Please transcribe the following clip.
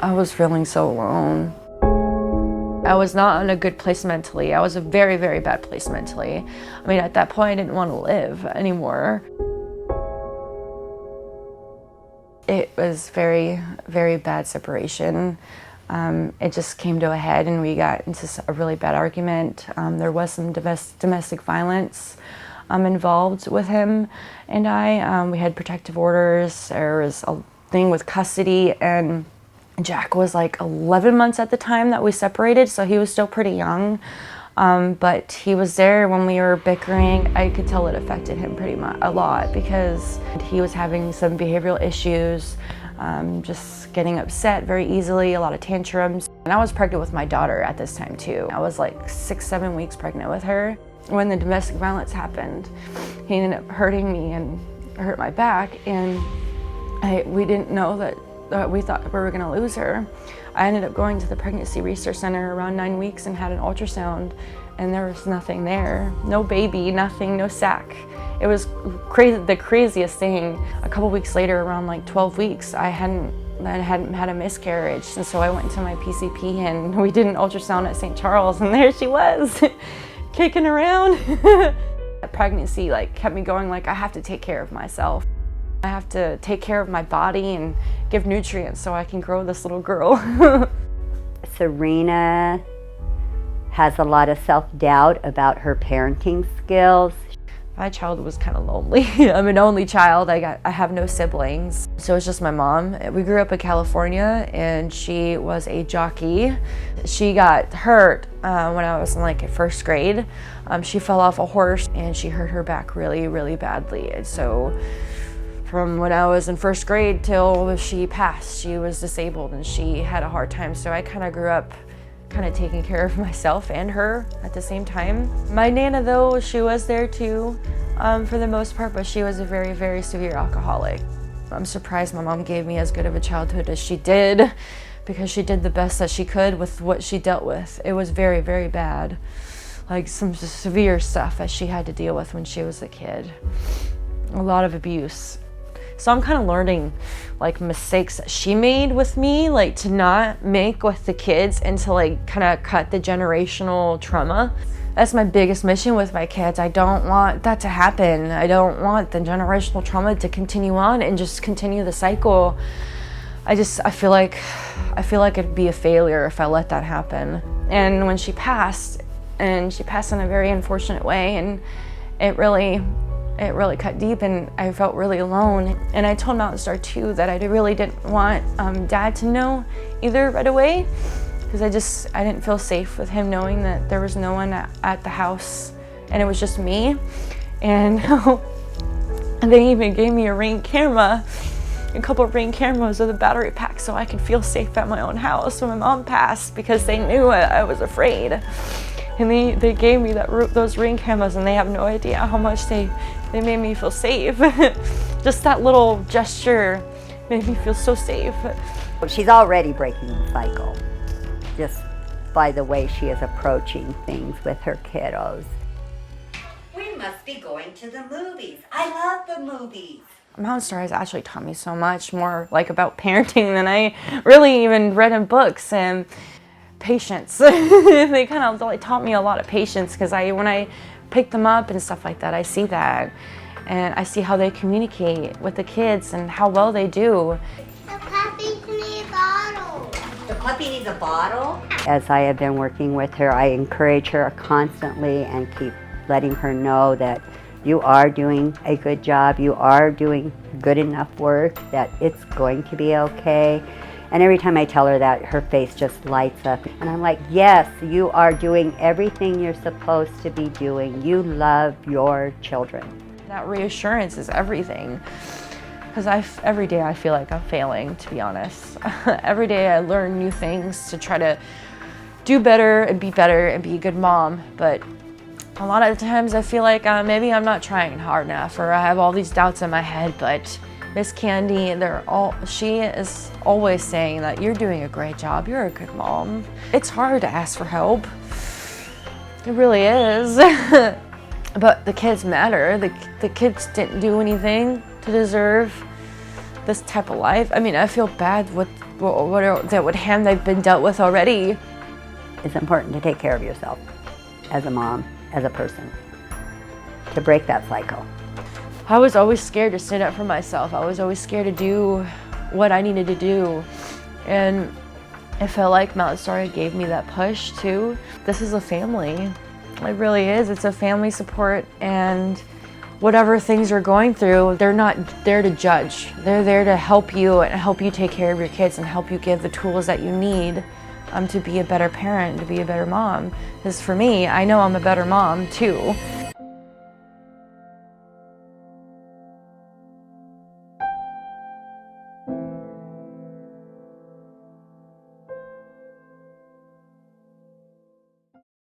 I was feeling so alone. I was not in a good place mentally. I was a very, very bad place mentally. I mean, at that point, I didn't want to live anymore. It was very, very bad separation. It just came to a head and we got into a really bad argument. There was some domestic violence involved with him and I. We had protective orders. There was a thing with custody, and Jack was like 11 months at the time that we separated, so he was still pretty young. But he was there when we were bickering. I could tell it affected him pretty much a lot because he was having some behavioral issues, just getting upset very easily, a lot of tantrums. And I was pregnant with my daughter at this time too. I was like 6-7 weeks pregnant with her. When the domestic violence happened, he ended up hurting me and hurt my back, and we didn't know that we thought we were gonna lose her. I ended up going to the Pregnancy Research Center around 9 weeks and had an ultrasound, and there was nothing there. No baby, nothing, no sac. It was crazy, the craziest thing. A couple weeks later, around like 12 weeks, I hadn't had a miscarriage, and so I went to my PCP and we did an ultrasound at St. Charles, and there she was, kicking around. That pregnancy kept me going, I have to take care of myself. I have to take care of my body and give nutrients so I can grow this little girl. Serena has a lot of self-doubt about her parenting skills. My child was kind of lonely. I'm an only child. I have no siblings. So it's just my mom. We grew up in California and she was a jockey. She got hurt when I was in first grade. She fell off a horse and she hurt her back really, really badly. And so from when I was in first grade till she passed, she was disabled and she had a hard time. So I kind of grew up taking care of myself and her at the same time. My Nana though, she was there too for the most part, but she was a very, very severe alcoholic. I'm surprised my mom gave me as good of a childhood as she did, because she did the best that she could with what she dealt with. It was very, very bad. Some severe stuff that she had to deal with when she was a kid. A lot of abuse. So I'm kind of learning mistakes that she made with me, to not make with the kids, and to kind of cut the generational trauma. That's my biggest mission with my kids. I don't want that to happen. I don't want the generational trauma to continue on and just continue the cycle. I feel like it'd be a failure if I let that happen. And when she passed in a very unfortunate way, and it really cut deep, and I felt really alone. And I told Mountain Star too that I really didn't want Dad to know either right away, because I didn't feel safe with him knowing that there was no one at the house and it was just me. And they even gave me a Ring camera, a couple of Ring cameras with a battery pack, so I could feel safe at my own house when my mom passed, because they knew I was afraid. And they gave me those Ring cameras, and they have no idea how much they made me feel safe. Just that little gesture made me feel so safe. She's already breaking the cycle, just by the way she is approaching things with her kiddos. We must be going to the movies. I love the movies. Mountain Star has actually taught me so much more about parenting than I really even read in books. And patience. They kind of taught me a lot of patience, because when I pick them up and stuff like that, I see that, and I see how they communicate with the kids and how well they do. The puppy needs a bottle. The puppy needs a bottle? As I have been working with her, I encourage her constantly and keep letting her know that you are doing a good job, you are doing good enough work, that it's going to be okay. And every time I tell her that, her face just lights up. And I'm like, yes, you are doing everything you're supposed to be doing. You love your children. That reassurance is everything. Because every day I feel like I'm failing, to be honest. Every day I learn new things to try to do better and be a good mom. But a lot of the times I feel like maybe I'm not trying hard enough, or I have all these doubts in my head. But Miss Candy, she is always saying that you're doing a great job, you're a good mom. It's hard to ask for help. It really is. But the kids matter. The kids didn't do anything to deserve this type of life. I mean, I feel bad with what hand they've been dealt with already. It's important to take care of yourself as a mom, as a person, to break that cycle. I was always scared to stand up for myself. I was always scared to do what I needed to do. And I felt like Mount Story gave me that push too. This is a family. It really is. It's a family support, and whatever things you're going through, they're not there to judge. They're there to help you and help you take care of your kids and help you give the tools that you need to be a better parent, to be a better mom. Because for me, I know I'm a better mom too.